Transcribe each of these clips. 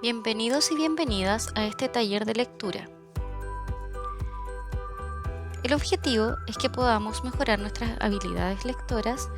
Bienvenidos y bienvenidas a este taller de lectura. El objetivo es que podamos mejorar nuestras habilidades lectoras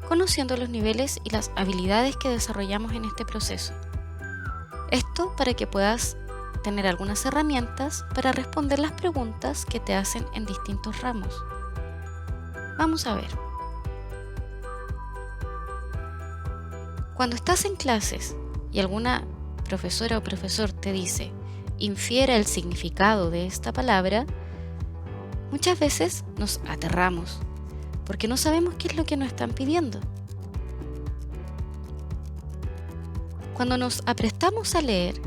conociendo los niveles y las habilidades que desarrollamos en este proceso. Esto para que puedas tener algunas herramientas para responder las preguntas que te hacen en distintos ramos. Vamos a ver. Cuando estás en clases y alguna profesora o profesor te dice, infiera el significado de esta palabra, muchas veces nos aterramos porque no sabemos qué es lo que nos están pidiendo. Cuando nos aprestamos a leer,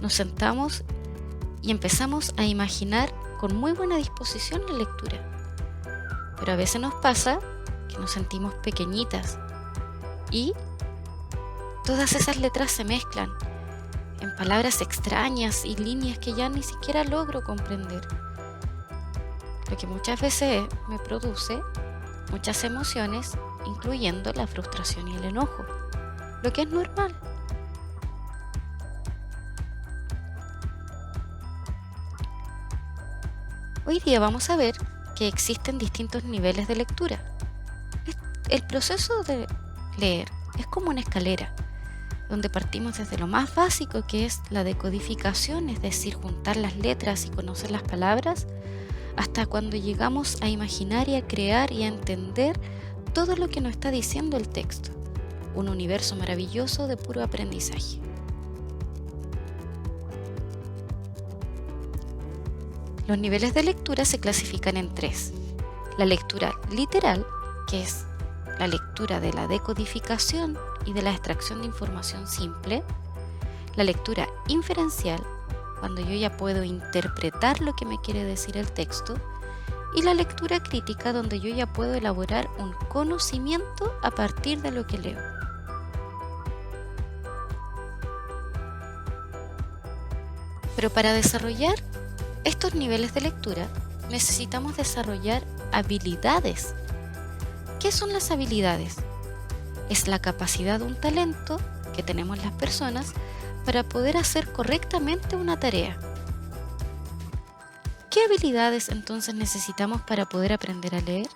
nos sentamos y empezamos a imaginar con muy buena disposición la lectura. Pero a veces nos pasa que nos sentimos pequeñitas y todas esas letras se mezclan en palabras extrañas y líneas que ya ni siquiera logro comprender. Lo que muchas veces me produce muchas emociones, incluyendo la frustración y el enojo, lo que es normal. Hoy día vamos a ver que existen distintos niveles de lectura. El proceso de leer es como una escalera, donde partimos desde lo más básico, que es la decodificación, es decir, juntar las letras y conocer las palabras, hasta cuando llegamos a imaginar y a crear y a entender todo lo que nos está diciendo el texto. Un universo maravilloso de puro aprendizaje. Los niveles de lectura se clasifican en tres. La lectura literal, que es la lectura de la decodificación y de la extracción de información simple. La lectura inferencial, cuando yo ya puedo interpretar lo que me quiere decir el texto. Y la lectura crítica, donde yo ya puedo elaborar un conocimiento a partir de lo que leo. Pero para desarrollar estos niveles de lectura, necesitamos desarrollar habilidades. ¿Qué son las habilidades? Es la capacidad, un talento que tenemos las personas para poder hacer correctamente una tarea. ¿Qué habilidades entonces necesitamos para poder aprender a leer?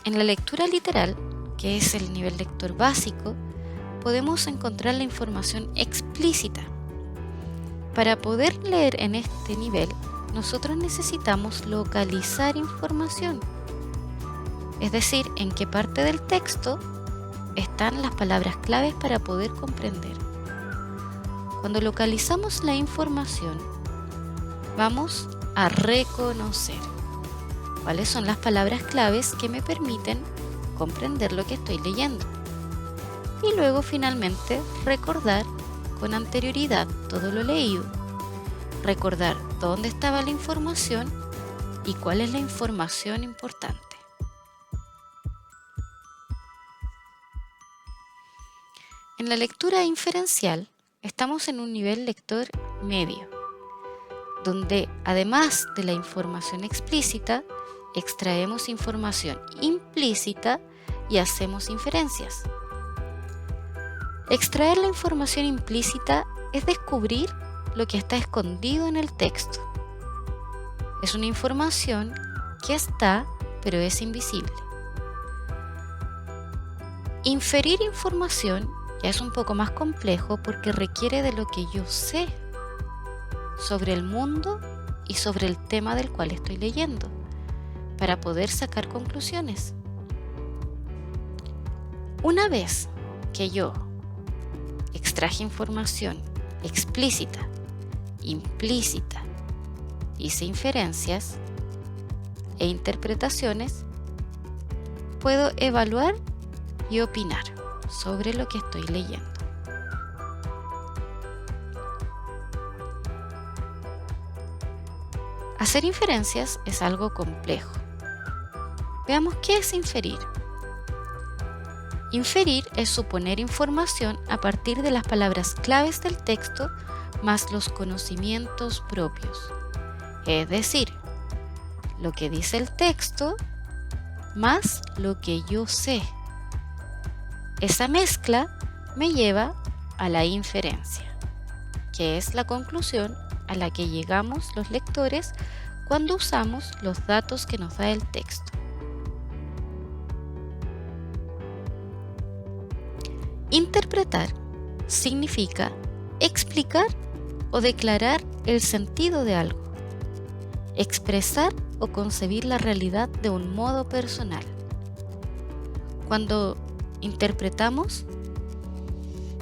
En la lectura literal, que es el nivel lector básico, podemos encontrar la información explícita. Para poder leer en este nivel, nosotros necesitamos localizar información, es decir, en qué parte del texto están las palabras claves para poder comprender. Cuando localizamos la información, vamos a reconocer cuáles son las palabras claves que me permiten comprender lo que estoy leyendo. Y luego finalmente recordar con anterioridad todo lo leído, recordar dónde estaba la información y cuál es la información importante. En la lectura inferencial estamos en un nivel lector medio, donde además de la información explícita, extraemos información implícita y hacemos inferencias. Extraer la información implícita es descubrir lo que está escondido en el texto. Es una información que está, pero es invisible. Inferir información ya es un poco más complejo porque requiere de lo que yo sé sobre el mundo y sobre el tema del cual estoy leyendo, para poder sacar conclusiones. Una vez que yo extraje información explícita, implícita, hice inferencias e interpretaciones, puedo evaluar y opinar sobre lo que estoy leyendo. Hacer inferencias es algo complejo. Veamos qué es inferir. Inferir es suponer información a partir de las palabras claves del texto más los conocimientos propios. Es decir, lo que dice el texto más lo que yo sé. Esa mezcla me lleva a la inferencia, que es la conclusión a la que llegamos los lectores cuando usamos los datos que nos da el texto. Interpretar significa explicar o declarar el sentido de algo, expresar o concebir la realidad de un modo personal. Cuando interpretamos,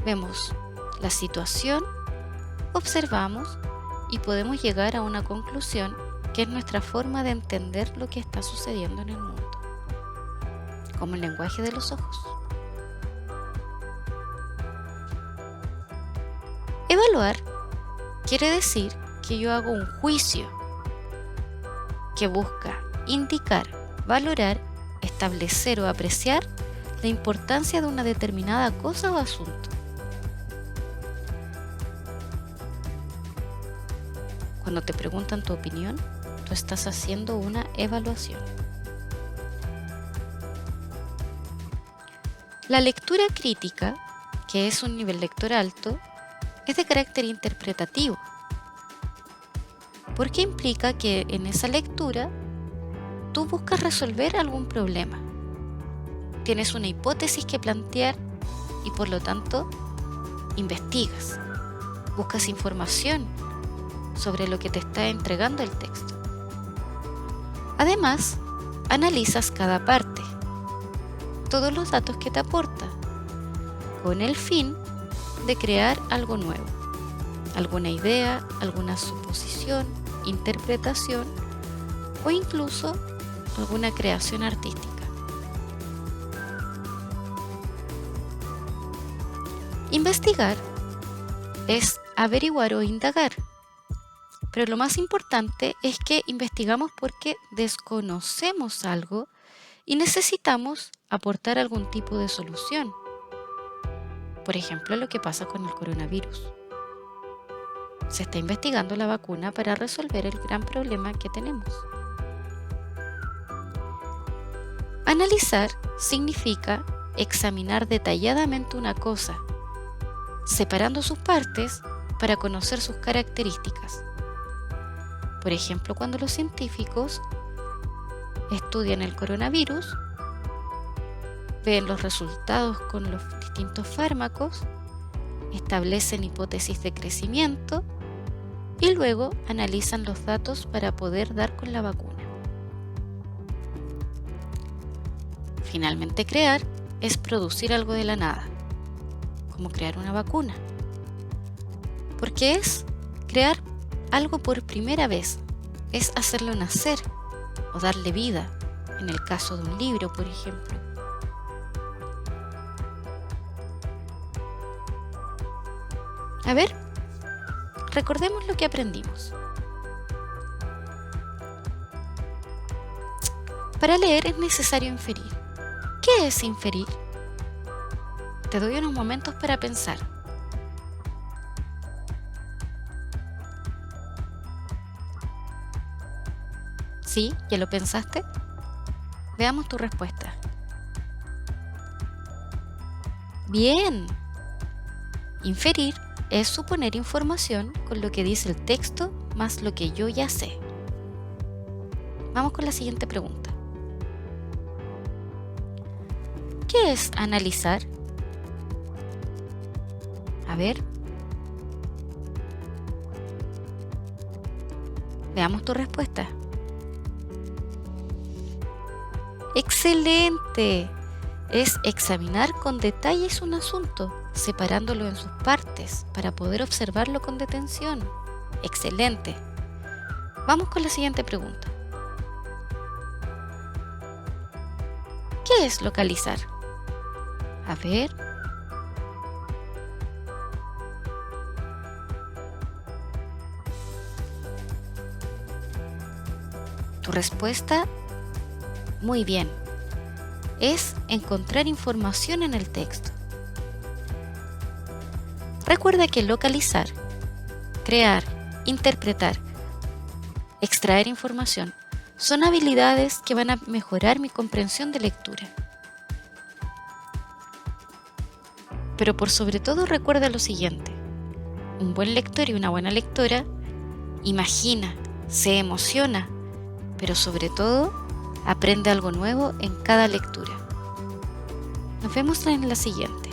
vemos la situación, observamos y podemos llegar a una conclusión que es nuestra forma de entender lo que está sucediendo en el mundo, como el lenguaje de los ojos. Evaluar quiere decir que yo hago un juicio que busca indicar, valorar, establecer o apreciar la importancia de una determinada cosa o asunto. Cuando te preguntan tu opinión, tú estás haciendo una evaluación. La lectura crítica, que es un nivel lector alto, es de carácter interpretativo, porque implica que en esa lectura tú buscas resolver algún problema. Tienes una hipótesis que plantear y por lo tanto investigas, buscas información sobre lo que te está entregando el texto. Además, analizas cada parte, todos los datos que te aporta, con el fin de crear algo nuevo, alguna idea, alguna suposición, interpretación o incluso alguna creación artística. Investigar es averiguar o indagar, pero lo más importante es que investigamos porque desconocemos algo y necesitamos aportar algún tipo de solución. Por ejemplo, lo que pasa con el coronavirus. Se está investigando la vacuna para resolver el gran problema que tenemos. Analizar significa examinar detalladamente una cosa, separando sus partes para conocer sus características. Por ejemplo, cuando los científicos estudian el coronavirus, ven los resultados con los distintos fármacos, establecen hipótesis de crecimiento y luego analizan los datos para poder dar con la vacuna. Finalmente, crear es producir algo de la nada, como crear una vacuna, porque es crear algo por primera vez, es hacerlo nacer o darle vida, en el caso de un libro, por ejemplo. A ver, recordemos lo que aprendimos. Para leer es necesario inferir. ¿Qué es inferir? Te doy unos momentos para pensar. ¿Sí? ¿Ya lo pensaste? Veamos tu respuesta. Bien. Inferir es suponer información con lo que dice el texto más lo que yo ya sé. Vamos con la siguiente pregunta. ¿Qué es analizar? A ver. Veamos tu respuesta. ¡Excelente! Es examinar con detalles un asunto, separándolo en sus partes para poder observarlo con detención. ¡Excelente! Vamos con la siguiente pregunta. ¿Qué es localizar? A ver. Tu respuesta, muy bien. Es encontrar información en el texto. Recuerda que localizar, crear, interpretar, extraer información son habilidades que van a mejorar mi comprensión de lectura. Pero por sobre todo recuerda lo siguiente: un buen lector y una buena lectora imagina, se emociona, pero sobre todo aprende algo nuevo en cada lectura. Nos vemos en la siguiente.